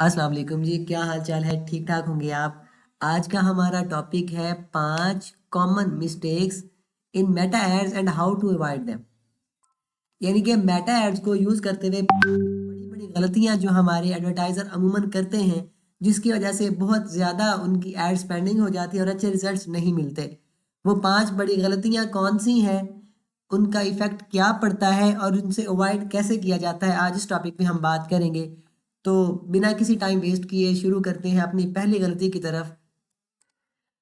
अस्सलाम वालेकुम जी, क्या हाल चाल है? ठीक ठाक होंगे आप? आज का हमारा टॉपिक है 5 common mistakes in Meta ads and how to avoid them. यानी कि मेटा एड्स को यूज़ करते हुए बड़ी बड़ी गलतियां जो हमारे एडवर्टाइज़र अमूमन करते हैं, जिसकी वजह से बहुत ज़्यादा उनकी एड स्पेंडिंग हो जाती है और अच्छे रिजल्ट्स नहीं मिलते। वो 5 बड़ी गलतियां कौन सी हैं, उनका इफ़ेक्ट क्या पड़ता है और उनसे अवॉइड कैसे किया जाता है, आज इस टॉपिक पे हम बात करेंगे। तो बिना किसी टाइम वेस्ट किए शुरू करते हैं अपनी पहली गलती की तरफ।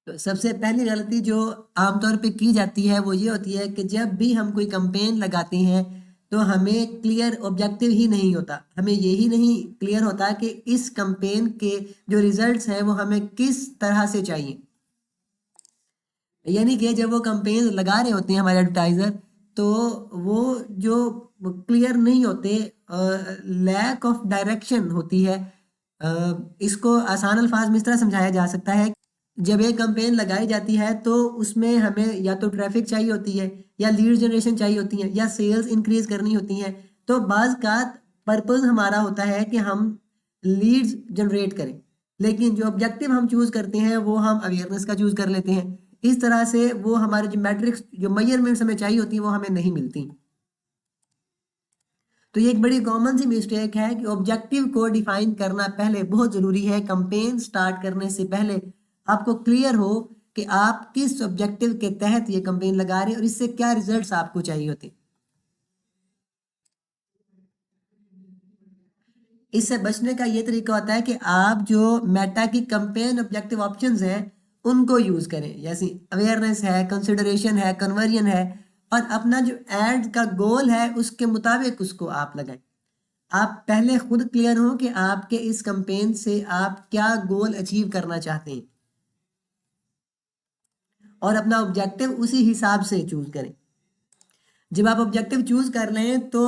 तो सबसे पहली गलती जो आमतौर पे की जाती है वो ये होती है कि जब भी हम कोई कैंपेन लगाते हैं तो हमें क्लियर ऑब्जेक्टिव ही नहीं होता, हमें यही नहीं क्लियर होता कि इस कैंपेन के जो रिजल्ट्स हैं वो हमें किस तरह से चाहिए। यानी कि जब वो कैंपेन लगा रहे होते हैं हमारे एडवर्टाइजर, तो वो जो क्लियर नहीं होते, लैक ऑफ डायरेक्शन होती है। इसको आसान अल्फाज में इस तरह समझाया जा सकता है, जब एक कैंपेन लगाई जाती है तो उसमें हमें या तो ट्रैफिक चाहिए होती है, या लीड जनरेशन चाहिए होती है, या सेल्स इंक्रीज करनी होती हैं। तो बाज़ का पर्पस हमारा होता है कि हम लीड्स जनरेट करें, लेकिन जो ऑब्जेक्टिव हम चूज करते हैं वो हम अवेयरनेस का चूज कर लेते हैं। इस तरह से वो हमारे जो मैट्रिक्स जो मेजरमेंट्स हमें चाहिए होती है वो हमें नहीं मिलती। तो ये एक बड़ी कॉमन सी मिस्टेक है कि ऑब्जेक्टिव को डिफाइन करना पहले बहुत ज़रूरी है। कैंपेन स्टार्ट करने से पहले आपको क्लियर हो कि आप किस ऑब्जेक्टिव के तहत ये कैंपेन लगा रहे हैं और इससे क्या रिजल्ट्स आपको चाहिए होते हैं। इससे बचने का ये तरीका होता है कि आप जो मेटा की कैंपेन ऑब्जेक्टिव ऑप्शंस हैं उनको यूज करें, जैसे अवेयरनेस है, कंसिडरेशन है, कन्वर्जन है, और अपना जो एड का गोल है उसके मुताबिक उसको आप लगाएं। आप पहले खुद क्लियर हो कि आपके इस कैंपेन से आप क्या गोल अचीव करना चाहते हैं और अपना ऑब्जेक्टिव उसी हिसाब से चूज करें। जब आप ऑब्जेक्टिव चूज कर लें तो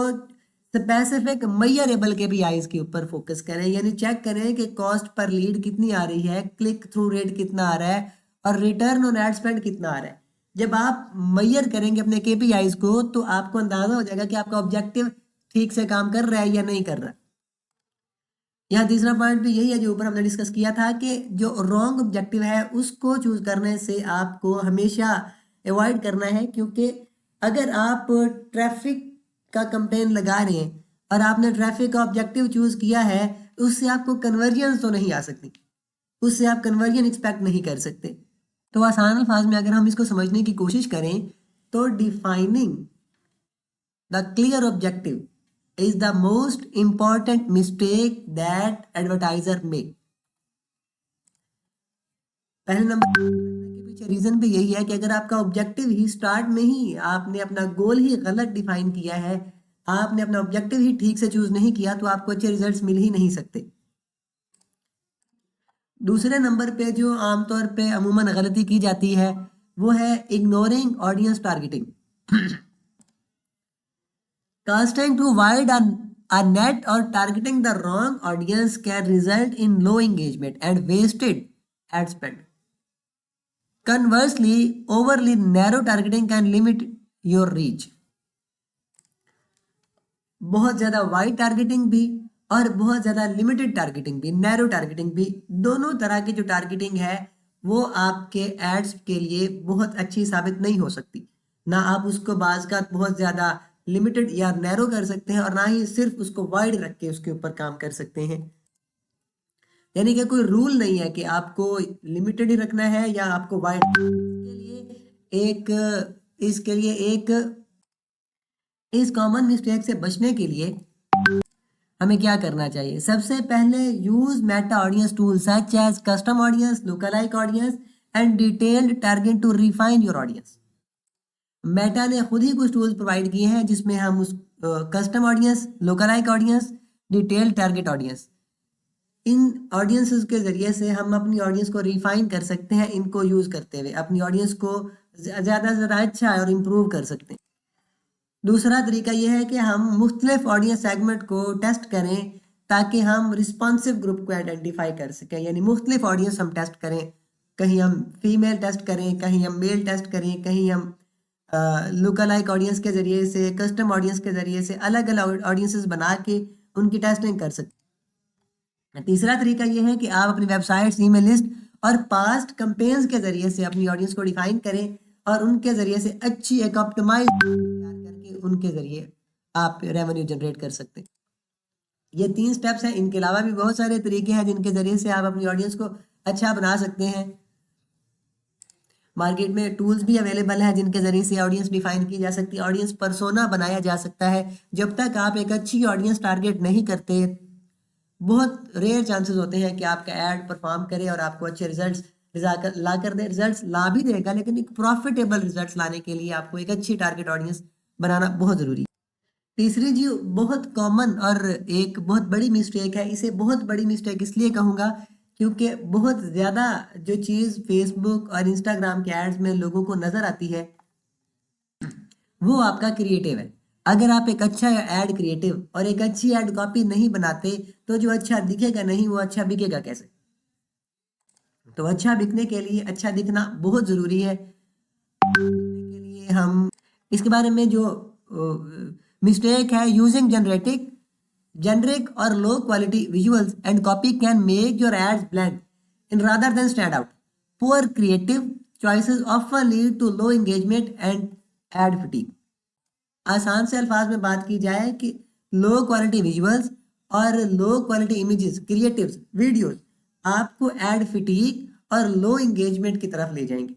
स्पेसिफिक मेजरेबल केपीआईज के ऊपर फोकस करें, यानी चेक करें कि कॉस्ट पर लीड कितनी आ रही है, क्लिक थ्रू रेट कितना आ रहा है, और रिटर्न ऑन एड स्पेंड कितना आ रहा है। जब आप मेजर करेंगे अपने केपीआईज को तो आपको अंदाजा हो जाएगा कि आपका ऑब्जेक्टिव ठीक से काम कर रहा है या नहीं कर रहा। यहाँ तीसरा पॉइंट भी यही है जो ऊपर हमने डिस्कस किया था कि जो रॉन्ग ऑब्जेक्टिव है उसको चूज करने से आपको हमेशा अवॉइड करना है, क्योंकि अगर आप ट्रैफिक का कैंपेन लगा रहे हैं और आपने ट्रैफिक का ऑब्जेक्टिव चूज किया है, तो उससे आपको कन्वर्जन तो नहीं आ सकती, उससे आप कन्वर्जन एक्सपेक्ट नहीं कर सकते। तो आसान अल्फाज में अगर हम इसको समझने की कोशिश करें तो defining the clear objective is the most important mistake that advertiser make. पहले नंबर के पीछे रीजन भी यही है कि अगर आपका ऑब्जेक्टिव ही स्टार्ट में ही आपने अपना गोल ही गलत डिफाइन किया है, आपने अपना ऑब्जेक्टिव ही ठीक से चूज नहीं किया, तो आपको अच्छे रिजल्ट्स मिल ही नहीं सकते। दूसरे नंबर पे जो आमतौर पे अमूमन गलती की जाती है वो है ignoring audience targeting. Casting too wide a net or targeting the wrong audience can result in low engagement and wasted ad spend. Conversely, overly narrow targeting can limit your reach. बहुत ज़्यादा वाइड टारगेटिंग भी और बहुत ज़्यादा limited targeting भी, narrow targeting भी, दोनों तरह की जो टारगेटिंग है वो आपके एड्स के लिए बहुत अच्छी साबित नहीं हो सकती। ना आप उसको बाज़ का बहुत ज़्यादा लिमिटेड या नैरो कर सकते हैं और ना ही सिर्फ उसको वाइड रख के उसके ऊपर काम कर सकते हैं। यानी कि कोई रूल नहीं है कि आपको लिमिटेड ही रखना है या आपको वाइड। इसके लिए एक इस कॉमन मिस्टेक से बचने के लिए हमें क्या करना चाहिए? सबसे पहले use Meta audience tool such as custom audience, lookalike audience and detailed target to refine your audience. Meta ने खुद ही कुछ टूल्स प्रोवाइड किए हैं जिसमें हम उस custom audience, lookalike audience, detailed target audience, इन ऑडियंसेस के जरिए से हम अपनी ऑडियंस को रिफाइन कर सकते हैं। इनको यूज करते हुए अपनी ऑडियंस को ज़्यादा से ज़्यादा अच्छा और इम्प्रूव कर सकते हैं। दूसरा तरीका यह है कि हम मुख्तलिफ ऑडियंस सेगमेंट को टेस्ट करें ताकि हम रिस्पॉन्सिव ग्रुप को आइडेंटिफाई कर सकें, यानी मुख्तलिफ ऑडियंस हम टेस्ट करें। कहीं हम फीमेल टेस्ट करें, कहीं हम मेल टेस्ट करें, कहीं हम लुकालाइक ऑडियंस के ज़रिए से, कस्टम ऑडियंस के ज़रिए से अलग अलग ऑडियंसेस बना के उनकी टेस्टिंग कर सकते हैं। तीसरा तरीका ये है कि आप अपनी वेबसाइट, ईमेल लिस्ट और पास्ट कैंपेन्स के जरिए से अपनी ऑडियंस को डिफाइन करें और उनके जरिए से अच्छी एक ऑप्टिमाइज तैयार करके उनके जरिए आप रेवेन्यू जनरेट कर सकते हैं। ये 3 स्टेप्स हैं। इनके अलावा भी बहुत सारे तरीके हैं जिनके जरिए से आप अपनी ऑडियंस को अच्छा बना सकते हैं। मार्केट में टूल्स भी अवेलेबल हैं जिनके जरिए से ऑडियंस डिफाइन की जा सकती है, ऑडियंस पर्सोना बनाया जा सकता है। जब तक आप एक अच्छी ऑडियंस टारगेट नहीं करते, बहुत रेयर चांसेस होते हैं कि आपका ऐड परफॉर्म करे और आपको अच्छे रिजल्ट्स ला कर दे। रिजल्ट्स ला भी देगा, लेकिन एक प्रॉफिटेबल रिजल्ट्स लाने के लिए आपको एक अच्छी टारगेट ऑडियंस बनाना बहुत ज़रूरी है। तीसरी जो बहुत कॉमन और एक बहुत बड़ी मिस्टेक है, इसे बहुत बड़ी मिस्टेक इसलिए कहूँगा क्योंकि बहुत ज़्यादा जो चीज़ फेसबुक और इंस्टाग्राम के एड्स में लोगों को नज़र आती है वो आपका क्रिएटिव है। अगर आप एक अच्छा ऐड क्रिएटिव और एक अच्छी ऐड कॉपी नहीं बनाते तो जो अच्छा दिखेगा नहीं वो अच्छा बिकेगा कैसे? तो अच्छा बिकने के लिए अच्छा दिखना बहुत ज़रूरी है। के लिए हम इसके बारे में जो मिस्टेक है, यूजिंग जेनरिक और low quality visuals and copy can make your ads bland in rather than stand out. Poor creative choices often lead to low engagement and ad fatigue. आसान से अल्फाज में बात की जाए कि लो क्वालिटी विजुअल्स और low quality images, creatives, videos आपको एड फटीग और लो एंगेजमेंट की तरफ ले जाएंगे।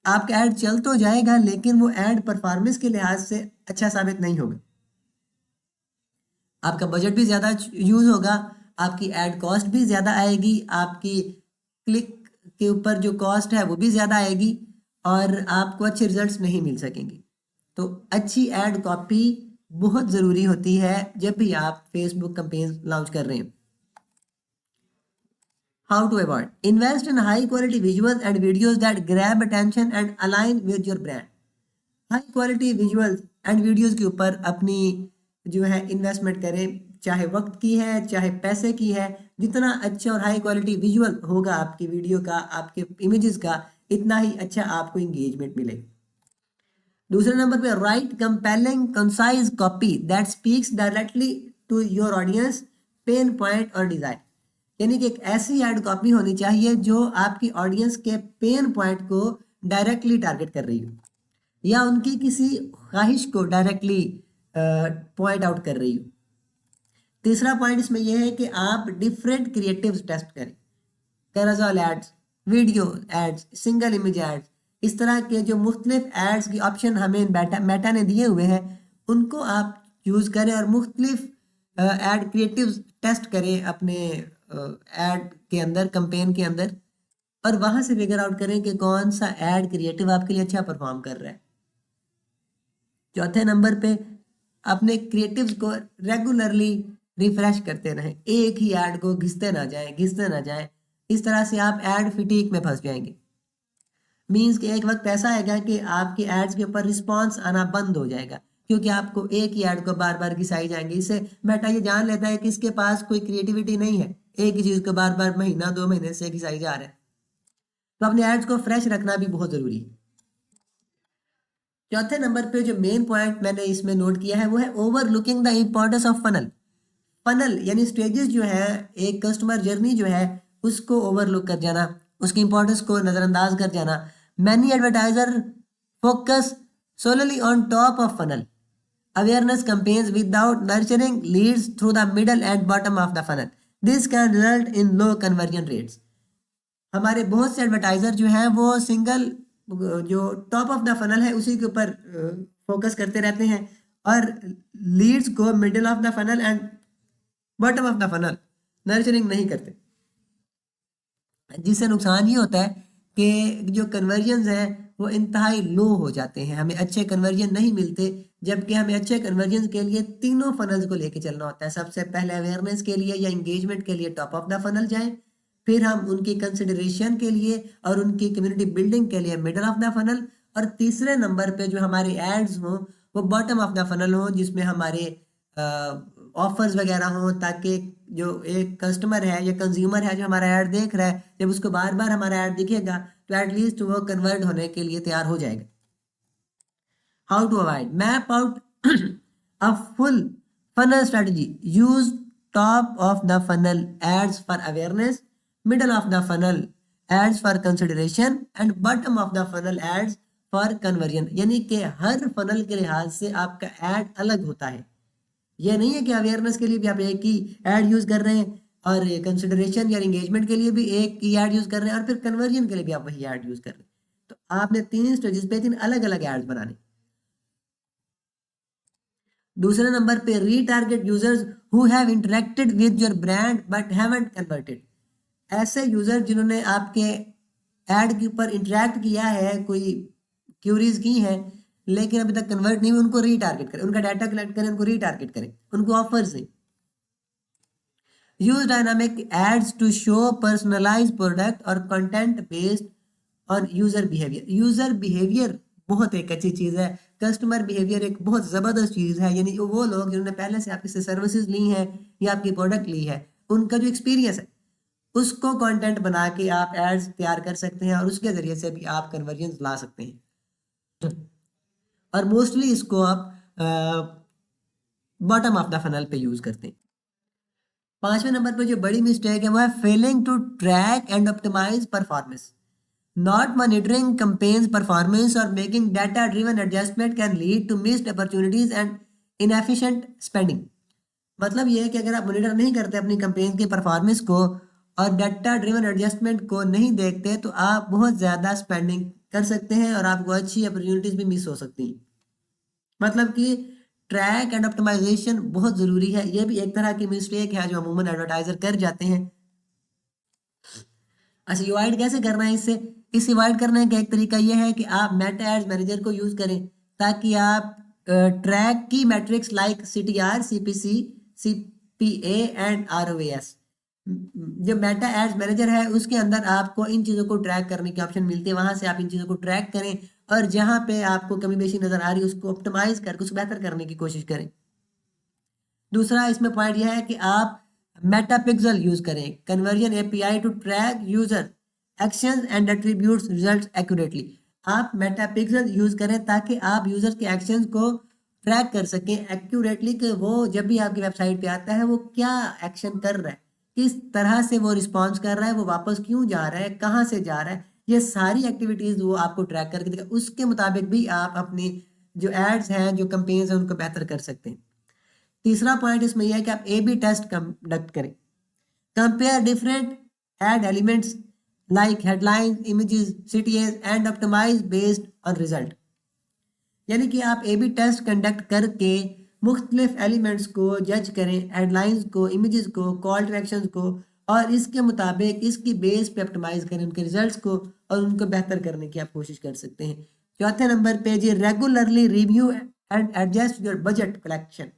आपका ऐड चल तो जाएगा लेकिन वो ऐड परफॉर्मेंस के लिहाज से अच्छा साबित नहीं होगा। आपका बजट भी ज़्यादा यूज़ होगा, आपकी ऐड कॉस्ट भी ज़्यादा आएगी, आपकी क्लिक के ऊपर जो कॉस्ट है वो भी ज़्यादा आएगी और आपको अच्छे रिजल्ट्स नहीं मिल सकेंगे। तो अच्छी ऐड कॉपी बहुत ज़रूरी होती है जब भी आप फेसबुक कैंपेन लॉन्च कर रहे हैं। How to avoid? Invest in high quality visuals and videos that grab attention and align with your brand. High quality visuals and videos के ऊपर अपनी जो है इन्वेस्टमेंट करें, चाहे वक्त की है चाहे पैसे की है। जितना अच्छा और हाई क्वालिटी विजुअल होगा आपकी वीडियो का, आपके इमेजेस का, इतना ही अच्छा आपको इंगेजमेंट मिलेगा। दूसरे नंबर पे write compelling concise copy that speaks directly to your audience pain point और डिजायर। यानी कि एक ऐसी एड कॉपी होनी चाहिए जो आपकी ऑडियंस के पेन पॉइंट को डायरेक्टली टारगेट कर रही हो या उनकी किसी ख्वाहिश को डायरेक्टली पॉइंट आउट कर रही हो। तीसरा पॉइंट इसमें यह है कि आप डिफरेंट क्रिएटिव्स टेस्ट करें। Carousel ads, video ads, single image ads, इस तरह के जो मुख्तलिफ एड्स की ऑप्शन हमें मेटा ने दिए हुए हैं उनको आप यूज़ करें और मुख्तलिफ एड क्रिएटिव्स टेस्ट करें अपने एड के अंदर, कैंपेन के अंदर, और वहाँ से फिगर आउट करें कि कौन सा एड क्रिएटिव आपके लिए अच्छा परफॉर्म कर रहा है। चौथे नंबर पे अपने क्रिएटिव्स को रेगुलरली रिफ्रेश करते रहें, एक ही ऐड को घिसते ना जाएं। इस तरह से आप ऐड फिटीक में फंस जाएंगे। मीन्स कि एक वक्त ऐसा आएगा कि आपके एड्स के ऊपर रिस्पांस आना बंद हो जाएगा क्योंकि आपको एक ही ऐड को बार बार घिसाई जाएंगे। इससे मेटा ये जान लेता है कि इसके पास कोई क्रिएटिविटी नहीं है, एक ही चीज़ को बार बार महीना 2 महीने से घिसाई जा रहा है। तो अपने एड्स को फ्रेश रखना भी बहुत ज़रूरी है। चौथे नंबर पे जो मेन पॉइंट मैंने इसमें नोट किया है वो है overlooking the importance of funnel. Funnel यानी स्टेजेस जो है, एक कस्टमर जर्नी जो है उसको ओवरलुक कर जाना, उसकी इंपॉर्टेंस को नज़रअंदाज कर जाना। Many advertiser focus solely on top of funnel awareness campaigns without nurturing leads through the middle and bottom of the funnel. This can result in low conversion rates. हमारे बहुत से एडवर्टाइजर जो हैं वो सिंगल जो टॉप ऑफ द फनल है उसी के ऊपर फोकस करते रहते हैं और लीड्स को middle of the funnel and bottom of the funnel nurturing नहीं करते, जिससे नुकसान ये होता है कि जो कन्वर्जन्स हैं वो इंतहाई लो हो जाते हैं, हमें अच्छे कन्वर्जन नहीं मिलते। जबकि हमें अच्छे कन्वर्जन के लिए तीनों फनल्स को लेके चलना होता है। सबसे पहले अवेयरनेस के लिए या इंगेजमेंट के लिए टॉप ऑफ द फनल जाएं, फिर हम उनकी कंसिडरेशन के लिए और उनकी कम्युनिटी बिल्डिंग के लिए मिडल ऑफ द फनल, और तीसरे नंबर पे जो हमारे एड्स हों वो बॉटम ऑफ द फनल हों जिसमें हमारे ऑफर्स वगैरह हों, ताकि जो एक कस्टमर है या कंज्यूमर है जो हमारा ऐड देख रहा है, जब उसको बार बार हमारा ऐड दिखेगा तो एटलीस्ट वो कन्वर्ट होने के लिए तैयार हो जाएगा। How to avoid? Map out a full funnel strategy. Use top of the funnel ads for awareness, middle of the funnel ads for consideration and bottom of the funnel ads for conversion. यानी कि हर funnel के लिहाज से आपका add अलग होता है। यह नहीं है कि अवेयरनेस के लिए भी आप एक ही एड यूज कर रहे हैं और कंसिडरेशन या एंगेजमेंट के लिए भी एक ही एड यूज कर रहे हैं और फिर कन्वर्जन के लिए भी आप वही एड यूज कर रहे हैं। तो आपने 3 स्टेजेस पे 3 अलग अलग एड्स बनाने। दूसरे नंबर पे retarget users who have interacted with your brand but haven't converted. ऐसे यूजर जिन्होंने आपके एड के ऊपर इंटरेक्ट किया है, कोई क्यूरीज की है लेकिन अभी तक कन्वर्ट नहीं हुए, उनको रीटारगेट करें, उनका डाटा कलेक्ट करें, उनको रीटारगेट करें, उनको ऑफर्स दें। Use dynamic ads to show personalised product और content based on user behaviour. User behaviour बहुत एक अच्छी चीज है, कस्टमर बिहेवियर एक बहुत जबरदस्त चीज है। यानी वो लोग जिन्होंने पहले से आपकी सर्विसेज ली हैं या आपकी प्रोडक्ट ली है, उनका जो एक्सपीरियंस है उसको कंटेंट बना के आप एड्स तैयार कर सकते हैं और उसके जरिए से भी आप कन्वर्जन ला सकते हैं। और मोस्टली इसको आप बॉटम ऑफ द फनल पे यूज करते हैं। 5वें नंबर पे जो बड़ी मिस्टेक है वो है failing to track and optimise performance. Not monitoring campaigns performance or making data driven adjustment can lead to missed opportunities and inefficient spending। मतलब ये है कि अगर आप मॉनिटर नहीं करते अपनी कैंपेन की परफॉर्मेंस को और डाटा ड्रिवन एडजस्टमेंट को नहीं देखते तो आप बहुत ज़्यादा स्पेंडिंग कर सकते हैं और आपको अच्छी अपॉर्चुनिटीज भी मिस हो सकती हैं। मतलब कि ट्रैक एंड ऑप्टिमाइजेशन बहुत ज़रूरी है। ये भी एक तरह की मिस्टेक है जो अमूमन एडवर्टाइजर कर जाते हैं। अच्छा, अवॉइड कैसे करना है इसे अवॉइड करने का एक तरीका यह है कि आप मेटा एड्स मैनेजर को यूज करें ताकि आप ट्रैक की matrix like CTR, CPC, CPA and ROAS। जो मेटा एड्स मैनेजर है उसके अंदर आपको इन चीज़ों को ट्रैक करने की ऑप्शन मिलती है, वहां से आप इन चीज़ों को ट्रैक करें और जहां पे आपको कमी बेशी नजर आ रही है उसको ऑप्टिमाइज करके उसको बेहतर करने की कोशिश करें। दूसरा इसमें पॉइंट यह है कि आप मेटापिक्सल यूज करें, conversion API to track user actions and attributes results accurately. आप मेटापिक्सल यूज करें ताकि आप यूजर्स के एक्शंस को ट्रैक कर सकें एक्यूरेटली कि वो जब भी आपकी वेबसाइट पे आता है वो क्या एक्शन कर रहा है, किस तरह से वो रिस्पॉन्स कर रहा है, वो वापस क्यों जा रहा है, कहाँ से जा रहा है, ये सारी एक्टिविटीज वो आपको ट्रैक करके देगा। उसके मुताबिक भी आप अपनी जो एड्स हैं, जो कंपेन्स हैं, उनको बेहतर कर सकते हैं। तीसरा पॉइंट इसमें यह है कि आप A/B टेस्ट कंडक्ट करें, compare different ad elements like headline, images, CTAs and optimise based on result. यानी कि आप A/B टेस्ट कंडक्ट करके मुख्तलिफ एलिमेंट्स को जज करें, हेडलाइंस को, इमेजेस को, कॉल टू एक्शंस को, और इसके मुताबिक इसकी बेस पे ऑप्टिमाइज करें उनके रिजल्ट्स को और उनको बेहतर करने की आप कोशिश कर सकते हैं। चौथे नंबर पे जी regularly review and adjust your budget collection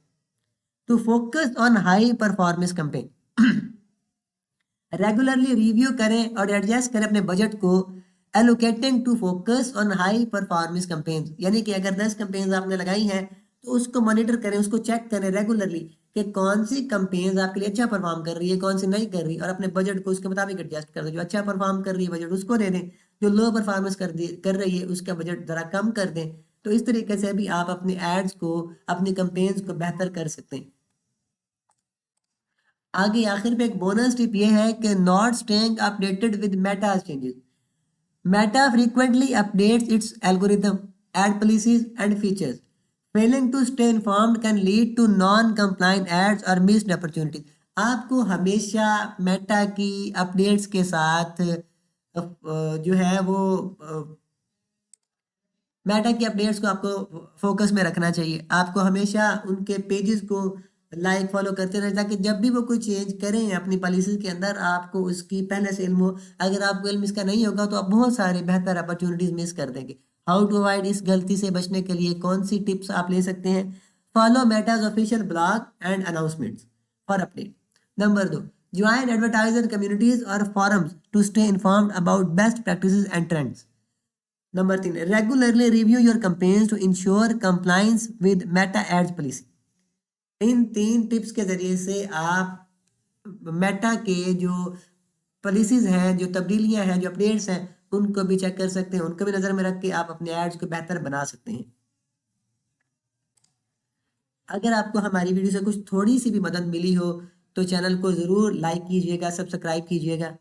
to focus on high performance campaign। Regularly review करें और एडजस्ट करें अपने बजट को, allocating to focus on high performance campaigns. यानी कि अगर 10 कैंपेन्स आपने लगाई हैं तो उसको मॉनिटर करें, उसको चेक करें रेगुलरली कि कौन सी कैंपेन्स आपके लिए अच्छा परफॉर्म कर रही है, कौन सी नहीं कर रही, और अपने बजट को उसके मुताबिक एडजस्ट कर दें। जो अच्छा परफॉर्म कर रही है बजट उसको दे दें, जो लो परफॉर्मेंस कर रही है उसका बजट ज़रा कम कर दें। तो इस तरीके से भी आप अपने एड्स को, अपनी कैंपेन्स को बेहतर कर सकते हैं। आगे आखिर पे एक बोनस टिप ये है कि not staying updated with Meta changes. Meta frequently updates its algorithm, ad policies and features. Failing to stay informed can lead to non compliant ads और मिस्ड अपॉर्चुनिटी। आपको हमेशा मेटा की अपडेट्स के साथ जो है वो मेटा की अपडेट्स को आपको फोकस में रखना चाहिए। आपको हमेशा उनके पेजेस को लाइक फॉलो करते रहें ताकि जब भी वो कोई चेंज करें अपनी पॉलिसीज के अंदर आपको उसकी पहले से इल्म हो। अगर आपको इल्म इसका नहीं होगा तो आप बहुत सारे बेहतर अपॉर्चुनिटीज मिस कर देंगे। हाउ टू अवॉइड इस गलती से बचने के लिए कौन सी टिप्स आप ले सकते हैं? Follow Meta's official blog and announcements for update. Number 2, join advertiser communities और forums to stay informed about best practices and trends. Number 3, regularly review your campaigns to ensure compliance with Meta ads policy. इन 3 tips के जरिए से आप Meta के जो policies हैं, जो तब्दीलियां हैं, जो अपडेट्स हैं, उनको भी चेक कर सकते हैं। उनको भी नज़र में रख के आप अपने एड्स को बेहतर बना सकते हैं। अगर आपको हमारी वीडियो से कुछ थोड़ी सी भी मदद मिली हो तो चैनल को ज़रूर लाइक कीजिएगा, सब्सक्राइब कीजिएगा।